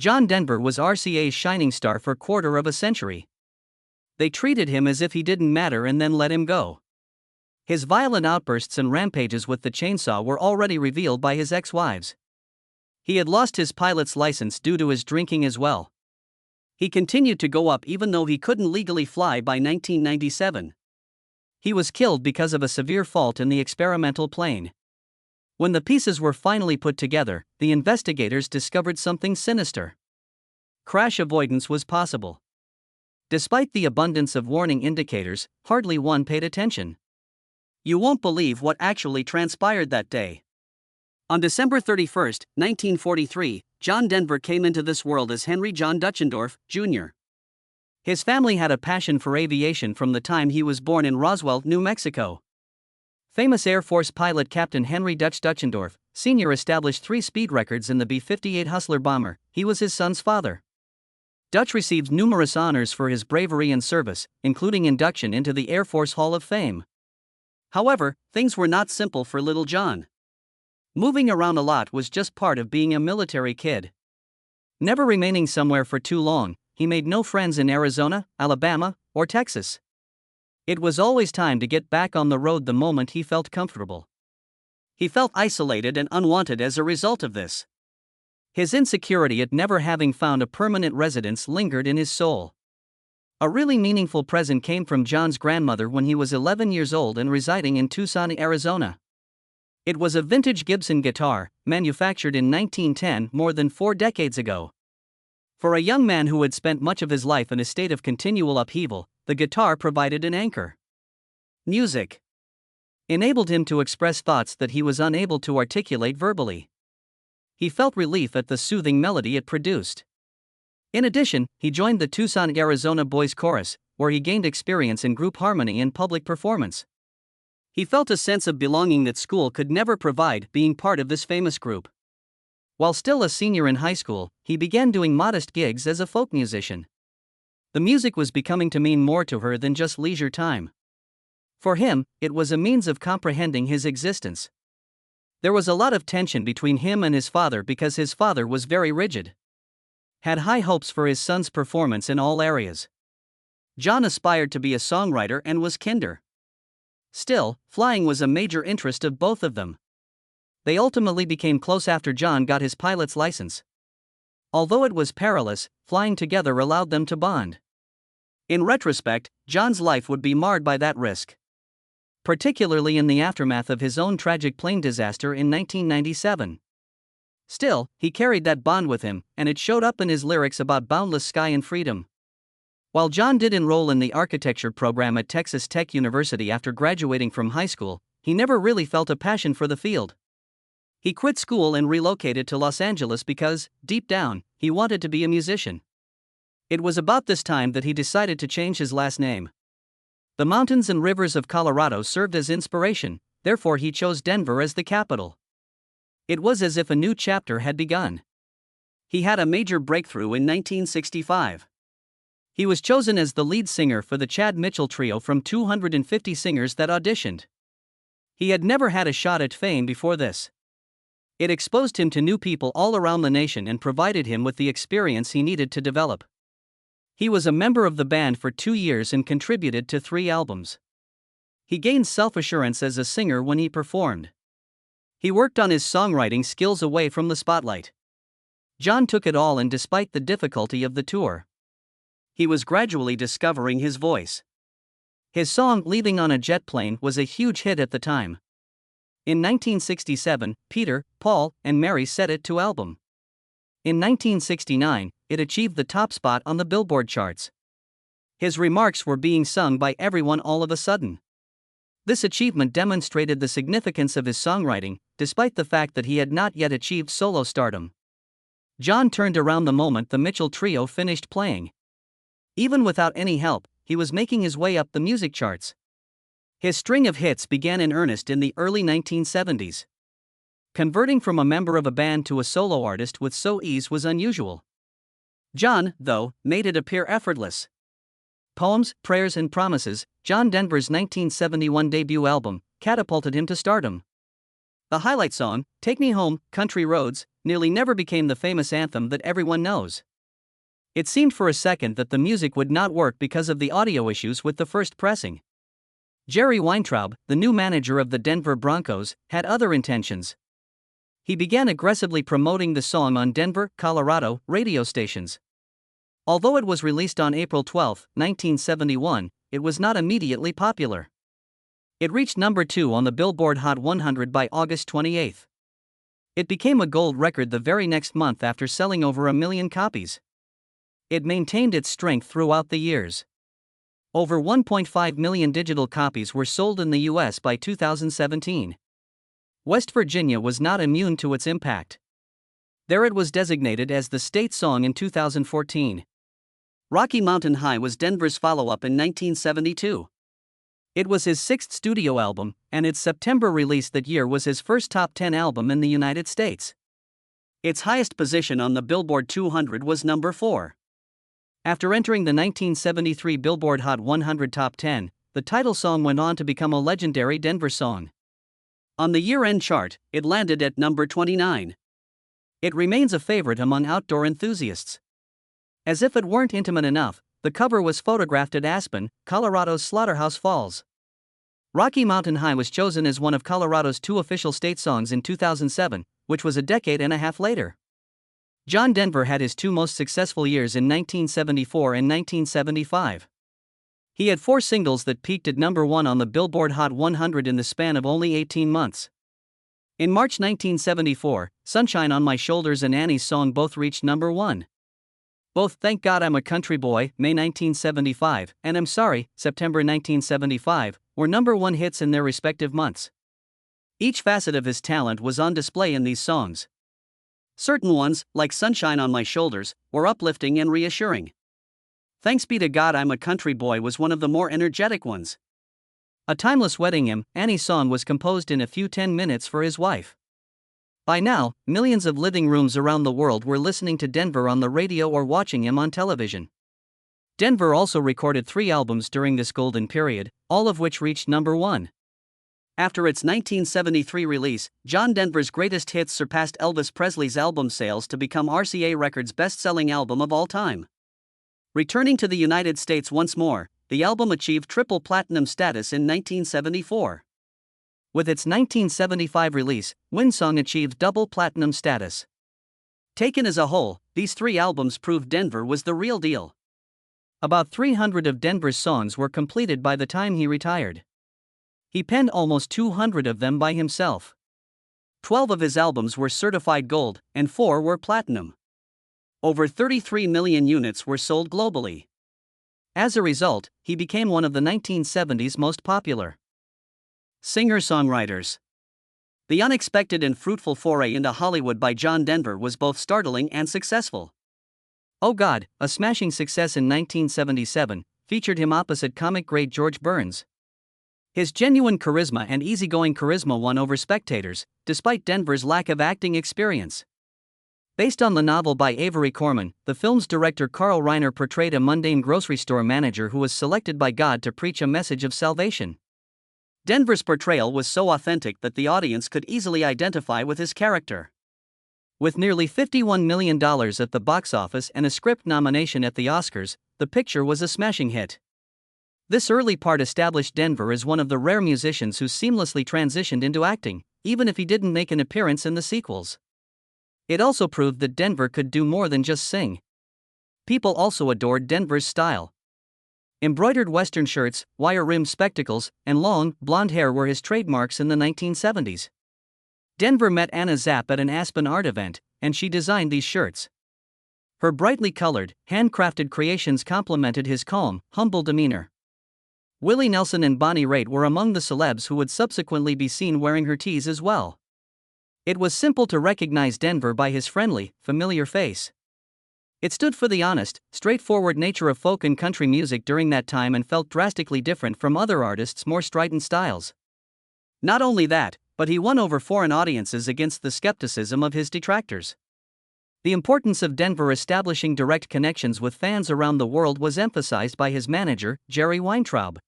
John Denver was RCA's shining star for quarter of a century. They treated him as if he didn't matter and then let him go. His violent outbursts and rampages with the chainsaw were already revealed by his ex-wives. He had lost his pilot's license due to his drinking as well. He continued to go up even though he couldn't legally fly by 1997. He was killed because of a severe fault in the experimental plane. When the pieces were finally put together, the investigators discovered something sinister. Crash avoidance was possible. Despite the abundance of warning indicators, hardly one paid attention. You won't believe what actually transpired that day. On December 31, 1943, John Denver came into this world as Henry John Duchendorf, Jr. His family had a passion for aviation from the time he was born in Roswell, New Mexico. Famous Air Force pilot Captain Henry Dutch Duchendorf, Sr. established 3 speed records in the B-58 Hustler bomber. He was his son's father. Dutch received numerous honors for his bravery and service, including induction into the Air Force Hall of Fame. However, things were not simple for little John. Moving around a lot was just part of being a military kid. Never remaining somewhere for too long, he made no friends in Arizona, Alabama, or Texas. It was always time to get back on the road the moment he felt comfortable. He felt isolated and unwanted as a result of this. His insecurity at never having found a permanent residence lingered in his soul. A really meaningful present came from John's grandmother when he was 11 years old and residing in Tucson, Arizona. It was a vintage Gibson guitar, manufactured in 1910, more than 4 decades ago. For a young man who had spent much of his life in a state of continual upheaval, the guitar provided an anchor. Music enabled him to express thoughts that he was unable to articulate verbally. He felt relief at the soothing melody it produced. In addition, he joined the Tucson, Arizona Boys Chorus, where he gained experience in group harmony and public performance. He felt a sense of belonging that school could never provide, being part of this famous group. While still a senior in high school, he began doing modest gigs as a folk musician. The music was becoming to mean more to her than just leisure time. For him, it was a means of comprehending his existence. There was a lot of tension between him and his father because his father was very rigid. Had high hopes for his son's performance in all areas. John aspired to be a songwriter and was kinder. Still, flying was a major interest of both of them. They ultimately became close after John got his pilot's license. Although it was perilous, flying together allowed them to bond. In retrospect, John's life would be marred by that risk. Particularly in the aftermath of his own tragic plane disaster in 1997. Still, he carried that bond with him, and it showed up in his lyrics about boundless sky and freedom. While John did enroll in the architecture program at Texas Tech University after graduating from high school, he never really felt a passion for the field. He quit school and relocated to Los Angeles because, deep down, he wanted to be a musician. It was about this time that he decided to change his last name. The mountains and rivers of Colorado served as inspiration, therefore he chose Denver as the capital. It was as if a new chapter had begun. He had a major breakthrough in 1965. He was chosen as the lead singer for the Chad Mitchell Trio from 250 singers that auditioned. He had never had a shot at fame before this. It exposed him to new people all around the nation and provided him with the experience he needed to develop. He was a member of the band for 2 years and contributed to 3 albums. He gained self-assurance as a singer when he performed. He worked on his songwriting skills away from the spotlight. John took it all, and despite the difficulty of the tour, he was gradually discovering his voice. His song "Leaving on a Jet Plane" was a huge hit at the time. In 1967, Peter, Paul, and Mary set it to album. In 1969, it achieved the top spot on the Billboard charts. His remarks were being sung by everyone all of a sudden. This achievement demonstrated the significance of his songwriting, despite the fact that he had not yet achieved solo stardom. John turned around the moment the Mitchell Trio finished playing. Even without any help, he was making his way up the music charts. His string of hits began in earnest in the early 1970s. Converting from a member of a band to a solo artist with so ease was unusual. John, though, made it appear effortless. Poems, Prayers and Promises, John Denver's 1971 debut album, catapulted him to stardom. The highlight song, Take Me Home, Country Roads, nearly never became the famous anthem that everyone knows. It seemed for a second that the music would not work because of the audio issues with the first pressing. Jerry Weintraub, the new manager of the Denver Broncos, had other intentions. He began aggressively promoting the song on Denver, Colorado, radio stations. Although it was released on April 12, 1971, it was not immediately popular. It reached number 2 on the Billboard Hot 100 by August 28. It became a gold record the very next month after selling over 1 million copies. It maintained its strength throughout the years. Over 1.5 million digital copies were sold in the U.S. by 2017. West Virginia was not immune to its impact. There it was designated as the state song in 2014. Rocky Mountain High was Denver's follow-up in 1972. It was his 6th studio album, and its September release that year was his first top 10 album in the United States. Its highest position on the Billboard 200 was number 4. After entering the 1973 Billboard Hot 100 Top 10, the title song went on to become a legendary Denver song. On the year-end chart, it landed at number 29. It remains a favorite among outdoor enthusiasts. As if it weren't intimate enough, the cover was photographed at Aspen, Colorado's Slaughterhouse Falls. Rocky Mountain High was chosen as one of Colorado's 2 official state songs in 2007, which was a decade and a half later. John Denver had his 2 most successful years in 1974 and 1975. He had 4 singles that peaked at number 1 on the Billboard Hot 100 in the span of only 18 months. In March 1974, Sunshine on My Shoulders and Annie's Song both reached number 1. Both Thank God I'm a Country Boy, May 1975, and I'm Sorry, September 1975, were number 1 hits in their respective months. Each facet of his talent was on display in these songs. Certain ones, like Sunshine on My Shoulders, were uplifting and reassuring. Thanks Be to God I'm a Country Boy was one of the more energetic ones. A timeless wedding hymn, Annie's Song was composed in a few 10 minutes for his wife. By now, millions of living rooms around the world were listening to Denver on the radio or watching him on television. Denver also recorded 3 albums during this golden period, all of which reached number 1. After its 1973 release, John Denver's greatest hits surpassed Elvis Presley's album sales to become RCA Records' best-selling album of all time. Returning to the United States once more, the album achieved triple platinum status in 1974. With its 1975 release, Windsong achieved double platinum status. Taken as a whole, these 3 albums proved Denver was the real deal. About 300 of Denver's songs were completed by the time he retired. He penned almost 200 of them by himself. 12 of his albums were certified gold, and 4 were platinum. Over 33 million units were sold globally. As a result, he became one of the 1970s most popular singer-songwriters. The unexpected and fruitful foray into Hollywood by John Denver was both startling and successful. Oh God, a smashing success in 1977, featured him opposite comic great George Burns. His genuine charisma and easygoing charisma won over spectators, despite Denver's lack of acting experience. Based on the novel by Avery Corman, the film's director Carl Reiner portrayed a mundane grocery store manager who was selected by God to preach a message of salvation. Denver's portrayal was so authentic that the audience could easily identify with his character. With nearly $51 million at the box office and a script nomination at the Oscars, the picture was a smashing hit. This early part established Denver as one of the rare musicians who seamlessly transitioned into acting, even if he didn't make an appearance in the sequels. It also proved that Denver could do more than just sing. People also adored Denver's style. Embroidered Western shirts, wire-rimmed spectacles, and long, blonde hair were his trademarks in the 1970s. Denver met Anna Zapp at an Aspen art event, and she designed these shirts. Her brightly colored, handcrafted creations complemented his calm, humble demeanor. Willie Nelson and Bonnie Raitt were among the celebs who would subsequently be seen wearing her tees as well. It was simple to recognize Denver by his friendly, familiar face. It stood for the honest, straightforward nature of folk and country music during that time and felt drastically different from other artists' more strident styles. Not only that, but he won over foreign audiences against the skepticism of his detractors. The importance of Denver establishing direct connections with fans around the world was emphasized by his manager, Jerry Weintraub.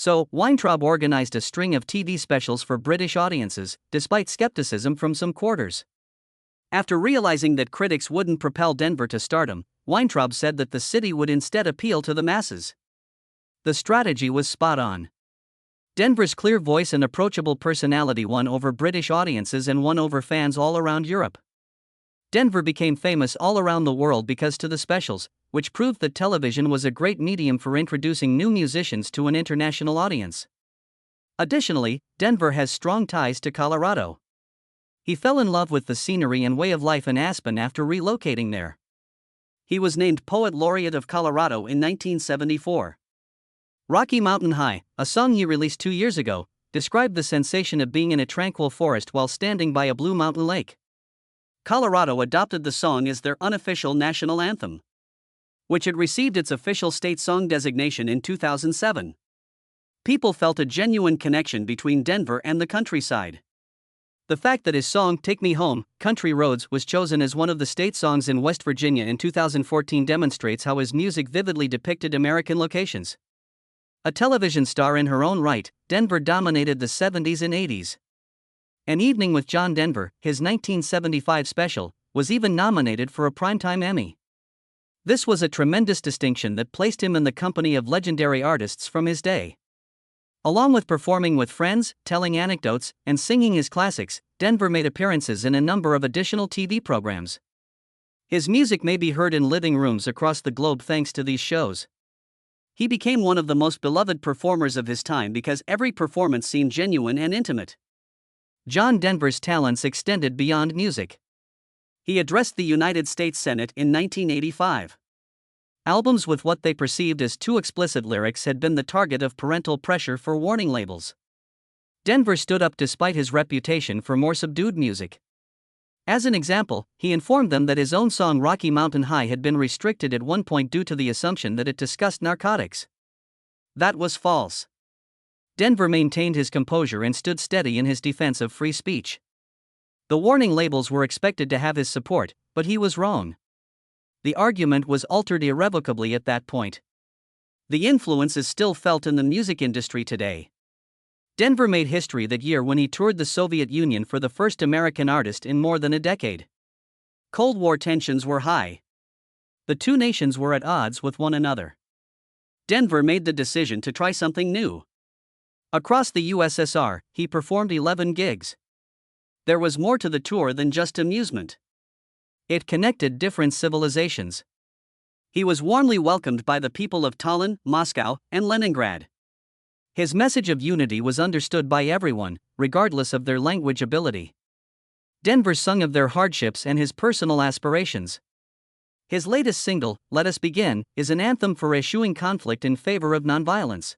So, Weintraub organized a string of TV specials for British audiences, despite skepticism from some quarters. After realizing that critics wouldn't propel Denver to stardom, Weintraub said that the city would instead appeal to the masses. The strategy was spot on. Denver's clear voice and approachable personality won over British audiences and won over fans all around Europe. Denver became famous all around the world because to the specials, which proved that television was a great medium for introducing new musicians to an international audience. Additionally, Denver has strong ties to Colorado. He fell in love with the scenery and way of life in Aspen after relocating there. He was named Poet Laureate of Colorado in 1974. Rocky Mountain High, a song he released 2 years ago, described the sensation of being in a tranquil forest while standing by a blue mountain lake. Colorado adopted the song as their unofficial national anthem, which had received its official state song designation in 2007. People felt a genuine connection between Denver and the countryside. The fact that his song Take Me Home, Country Roads was chosen as one of the state songs in West Virginia in 2014 demonstrates how his music vividly depicted American locations. A television star in her own right, Denver dominated the 70s and 80s. An Evening with John Denver, his 1975 special, was even nominated for a Primetime Emmy. This was a tremendous distinction that placed him in the company of legendary artists from his day. Along with performing with friends, telling anecdotes, and singing his classics, Denver made appearances in a number of additional TV programs. His music may be heard in living rooms across the globe thanks to these shows. He became one of the most beloved performers of his time because every performance seemed genuine and intimate. John Denver's talents extended beyond music. He addressed the United States Senate in 1985. Albums with what they perceived as too explicit lyrics had been the target of parental pressure for warning labels. Denver stood up despite his reputation for more subdued music. As an example, he informed them that his own song Rocky Mountain High had been restricted at one point due to the assumption that it discussed narcotics. That was false. Denver maintained his composure and stood steady in his defense of free speech. The warning labels were expected to have his support, but he was wrong. The argument was altered irrevocably at that point. The influence is still felt in the music industry today. Denver made history that year when he toured the Soviet Union for the first American artist in more than a decade. Cold War tensions were high. The two nations were at odds with one another. Denver made the decision to try something new. Across the USSR, he performed 11 gigs. There was more to the tour than just amusement. It connected different civilizations. He was warmly welcomed by the people of Tallinn, Moscow, and Leningrad. His message of unity was understood by everyone, regardless of their language ability. Denver sung of their hardships and his personal aspirations. His latest single, Let Us Begin, is an anthem for eschewing conflict in favor of nonviolence.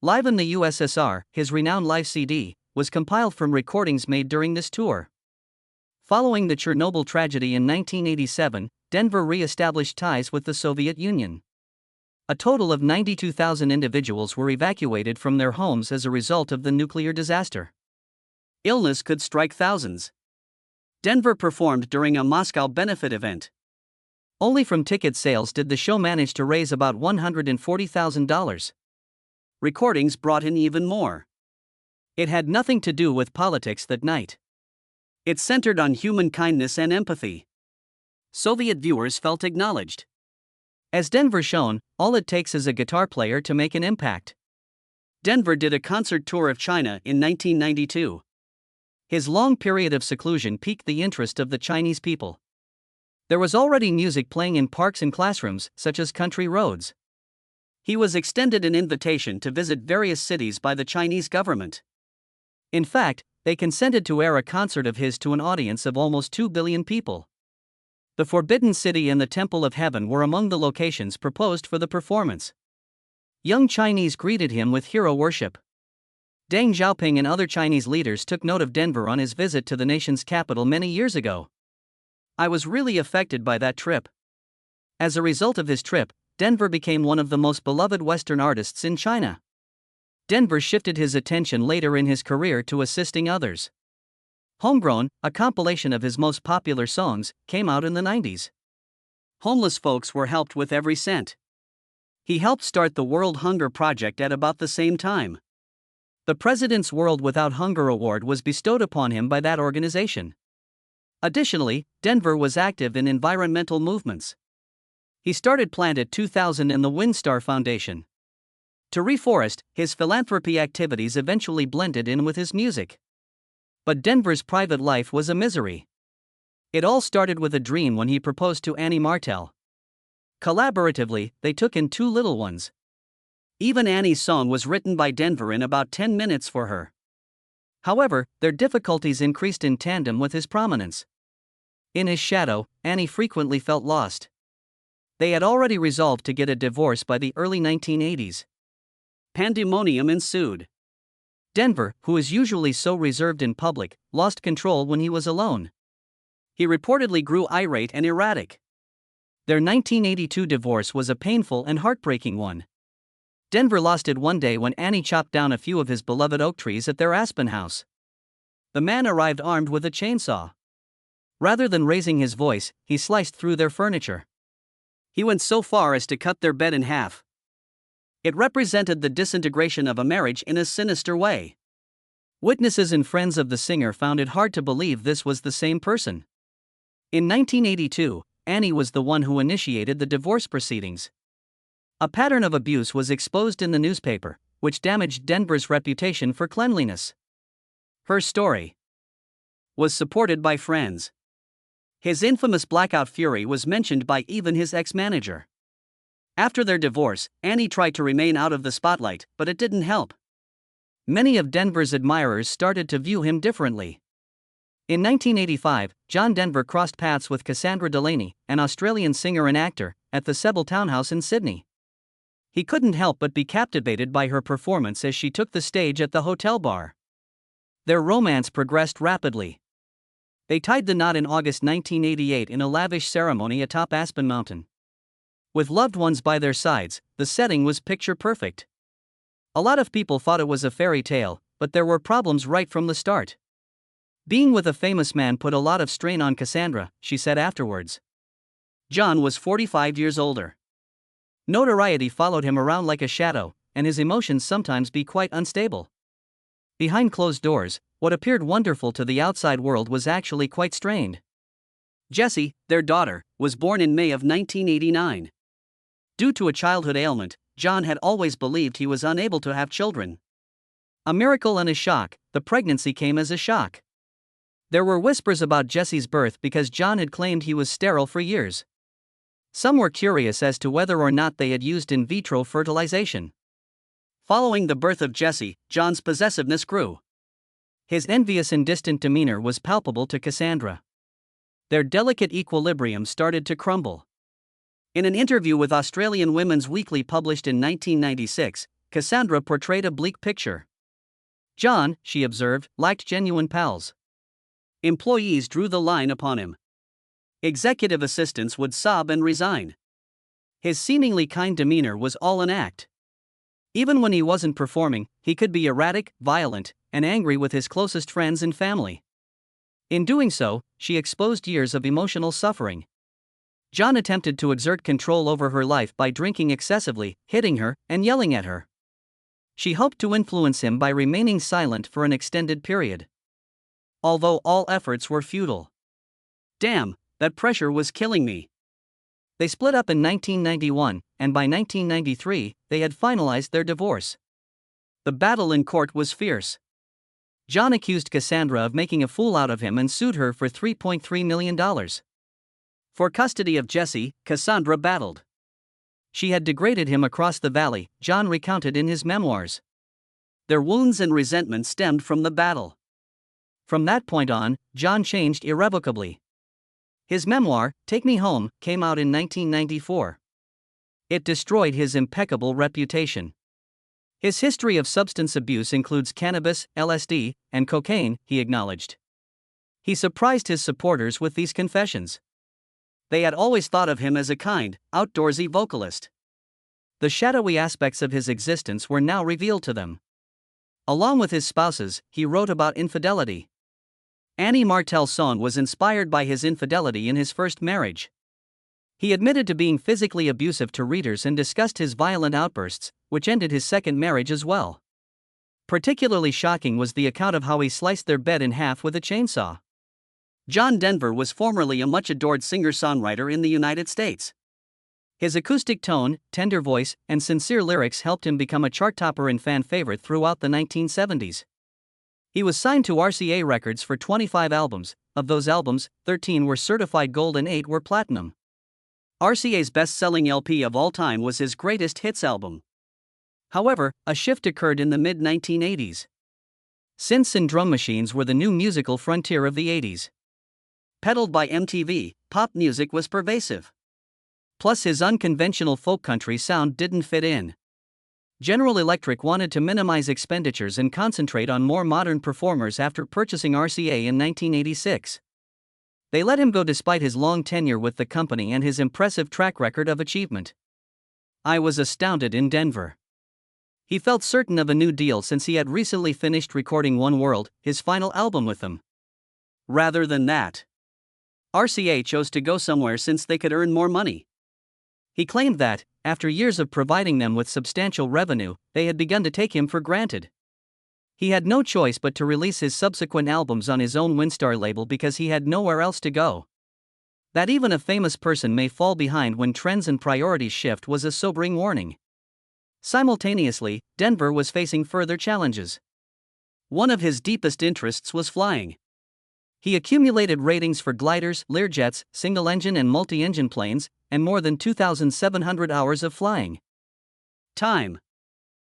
Live in the USSR, his renowned live CD, was compiled from recordings made during this tour. Following the Chernobyl tragedy in 1987, Denver re-established ties with the Soviet Union. A total of 92,000 individuals were evacuated from their homes as a result of the nuclear disaster. Illness could strike thousands. Denver performed during a Moscow benefit event. Only from ticket sales did the show manage to raise about $140,000. Recordings brought in even more. It had nothing to do with politics that night. It centered on human kindness and empathy. Soviet viewers felt acknowledged. As Denver shown, all it takes is a guitar player to make an impact. Denver did a concert tour of China in 1992. His long period of seclusion piqued the interest of the Chinese people. There was already music playing in parks and classrooms, such as Country Roads. He was extended an invitation to visit various cities by the Chinese government. In fact, they consented to air a concert of his to an audience of almost 2 billion people. The Forbidden City and the Temple of Heaven were among the locations proposed for the performance. Young Chinese greeted him with hero worship. Deng Xiaoping and other Chinese leaders took note of Denver on his visit to the nation's capital many years ago. I was really affected by that trip. As a result of his trip, Denver became one of the most beloved Western artists in China. Denver shifted his attention later in his career to assisting others. Homegrown, a compilation of his most popular songs, came out in the 90s. Homeless folks were helped with every cent. He helped start the World Hunger Project at about the same time. The President's World Without Hunger Award was bestowed upon him by that organization. Additionally, Denver was active in environmental movements. He started Planet 2000 and the WinStar Foundation. To reforest, his philanthropy activities eventually blended in with his music. But Denver's private life was a misery. It all started with a dream when he proposed to Annie Martell. Collaboratively, they took in 2 little ones. Even Annie's song was written by Denver in about 10 minutes for her. However, their difficulties increased in tandem with his prominence. In his shadow, Annie frequently felt lost. They had already resolved to get a divorce by the early 1980s. Pandemonium ensued. Denver, who is usually so reserved in public, lost control when he was alone. He reportedly grew irate and erratic. Their 1982 divorce was a painful and heartbreaking one. Denver lost it one day when Annie chopped down a few of his beloved oak trees at their Aspen house. The man arrived armed with a chainsaw. Rather than raising his voice, he sliced through their furniture. He went so far as to cut their bed in half. It represented the disintegration of a marriage in a sinister way. Witnesses and friends of the singer found it hard to believe this was the same person. In 1982, Annie was the one who initiated the divorce proceedings. A pattern of abuse was exposed in the newspaper, which damaged Denver's reputation for cleanliness. Her story was supported by friends. His infamous blackout fury was mentioned by even his ex-manager. After their divorce, Annie tried to remain out of the spotlight, but it didn't help. Many of Denver's admirers started to view him differently. In 1985, John Denver crossed paths with Cassandra Delaney, an Australian singer and actor, at the Sebel Townhouse in Sydney. He couldn't help but be captivated by her performance as she took the stage at the hotel bar. Their romance progressed rapidly. They tied the knot in August 1988 in a lavish ceremony atop Aspen Mountain. With loved ones by their sides, the setting was picture perfect. A lot of people thought it was a fairy tale, but there were problems right from the start. Being with a famous man put a lot of strain on Cassandra, she said afterwards. John was 45 years older. Notoriety followed him around like a shadow, and his emotions sometimes be quite unstable. Behind closed doors, what appeared wonderful to the outside world was actually quite strained. Jessie, their daughter, was born in May of 1989. Due to a childhood ailment, John had always believed he was unable to have children. A miracle and a shock, the pregnancy came as a shock. There were whispers about Jessie's birth because John had claimed he was sterile for years. Some were curious as to whether or not they had used in vitro fertilization. Following the birth of Jessie, John's possessiveness grew. His envious and distant demeanor was palpable to Cassandra. Their delicate equilibrium started to crumble. In an interview with Australian Women's Weekly published in 1996, Cassandra portrayed a bleak picture. John, she observed, lacked genuine pals. Employees drew the line upon him. Executive assistants would sob and resign. His seemingly kind demeanor was all an act. Even when he wasn't performing, he could be erratic, violent, and angry with his closest friends and family. In doing so, she exposed years of emotional suffering. John attempted to exert control over her life by drinking excessively, hitting her, and yelling at her. She hoped to influence him by remaining silent for an extended period. Although all efforts were futile. Damn, that pressure was killing me. They split up in 1991, and by 1993, they had finalized their divorce. The battle in court was fierce. John accused Cassandra of making a fool out of him and sued her for $3.3 million. For custody of Jessie, Cassandra battled. She had degraded him across the valley, John recounted in his memoirs. Their wounds and resentment stemmed from the battle. From that point on, John changed irrevocably. His memoir, Take Me Home, came out in 1994. It destroyed his impeccable reputation. His history of substance abuse includes cannabis, LSD, and cocaine, he acknowledged. He surprised his supporters with these confessions. They had always thought of him as a kind, outdoorsy vocalist. The shadowy aspects of his existence were now revealed to them. Along with his spouses, he wrote about infidelity. Annie Martell's song was inspired by his infidelity in his first marriage. He admitted to being physically abusive to readers and discussed his violent outbursts, which ended his second marriage as well. Particularly shocking was the account of how he sliced their bed in half with a chainsaw. John Denver was formerly a much-adored singer-songwriter in the United States. His acoustic tone, tender voice, and sincere lyrics helped him become a chart-topper and fan favorite throughout the 1970s. He was signed to RCA Records for 25 albums. Of those albums, 13 were certified gold and 8 were platinum. RCA's best-selling LP of all time was his greatest hits album. However, a shift occurred in the mid-1980s. Synths and drum machines were the new musical frontier of the 80s. Peddled by MTV, pop music was pervasive. Plus, his unconventional folk country sound didn't fit in. General Electric wanted to minimize expenditures and concentrate on more modern performers after purchasing RCA in 1986. They let him go despite his long tenure with the company and his impressive track record of achievement. I was astounded in Denver. He felt certain of a new deal since he had recently finished recording One World, his final album with them. Rather than that, RCA chose to go somewhere since they could earn more money. He claimed that, after years of providing them with substantial revenue, they had begun to take him for granted. He had no choice but to release his subsequent albums on his own Windstar label because he had nowhere else to go. That even a famous person may fall behind when trends and priorities shift was a sobering warning. Simultaneously, Denver was facing further challenges. One of his deepest interests was flying. He accumulated ratings for gliders, Learjets, single-engine and multi-engine planes, and more than 2,700 hours of flying time.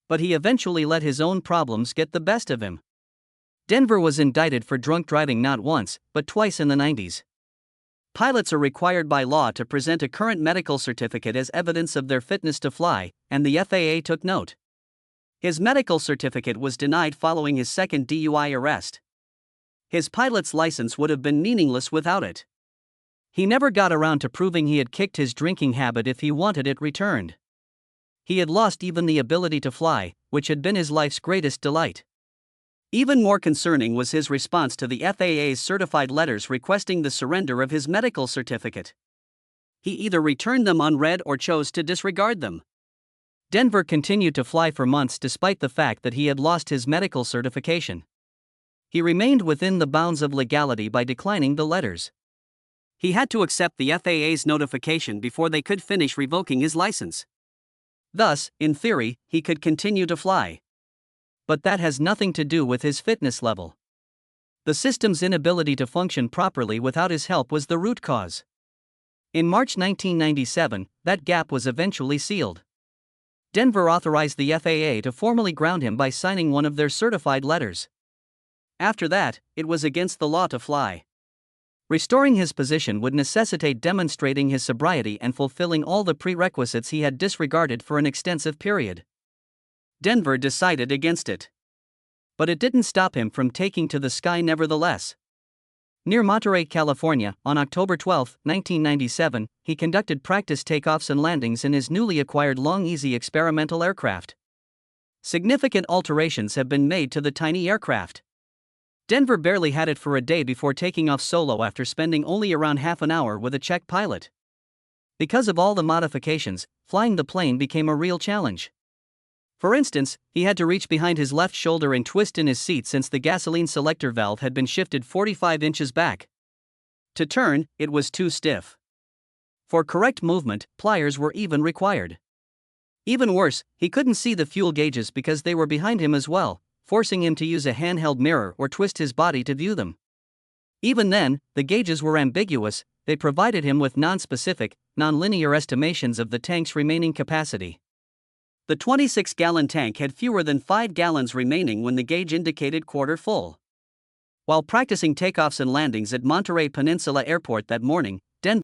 But he eventually let his own problems get the best of him. Denver was indicted for drunk driving not once, but twice in the 90s. Pilots are required by law to present a current medical certificate as evidence of their fitness to fly, and the FAA took note. His medical certificate was denied following his second DUI arrest. His pilot's license would have been meaningless without it. He never got around to proving he had kicked his drinking habit if he wanted it returned. He had lost even the ability to fly, which had been his life's greatest delight. Even more concerning was his response to the FAA's certified letters requesting the surrender of his medical certificate. He either returned them unread or chose to disregard them. Denver continued to fly for months despite the fact that he had lost his medical certification. He remained within the bounds of legality by declining the letters. He had to accept the FAA's notification before they could finish revoking his license. Thus, in theory, he could continue to fly. But that has nothing to do with his fitness level. The system's inability to function properly without his help was the root cause. In March 1997, that gap was eventually sealed. Denver authorized the FAA to formally ground him by signing one of their certified letters. After that, it was against the law to fly. Restoring his position would necessitate demonstrating his sobriety and fulfilling all the prerequisites he had disregarded for an extensive period. Denver decided against it. But it didn't stop him from taking to the sky nevertheless. Near Monterey, California, on October 12, 1997, he conducted practice takeoffs and landings in his newly acquired Long Easy experimental aircraft. Significant alterations have been made to the tiny aircraft. Denver barely had it for a day before taking off solo after spending only around half an hour with a Czech pilot. Because of all the modifications, flying the plane became a real challenge. For instance, he had to reach behind his left shoulder and twist in his seat since the gasoline selector valve had been shifted 45 inches back. To turn, it was too stiff. For correct movement, pliers were even required. Even worse, he couldn't see the fuel gauges because they were behind him as well, forcing him to use a handheld mirror or twist his body to view them. Even then, the gauges were ambiguous. They provided him with non-specific, non-linear estimations of the tank's remaining capacity. The 26-gallon tank had fewer than 5 gallons remaining when the gauge indicated quarter full. While practicing takeoffs and landings at Monterey Peninsula Airport that morning,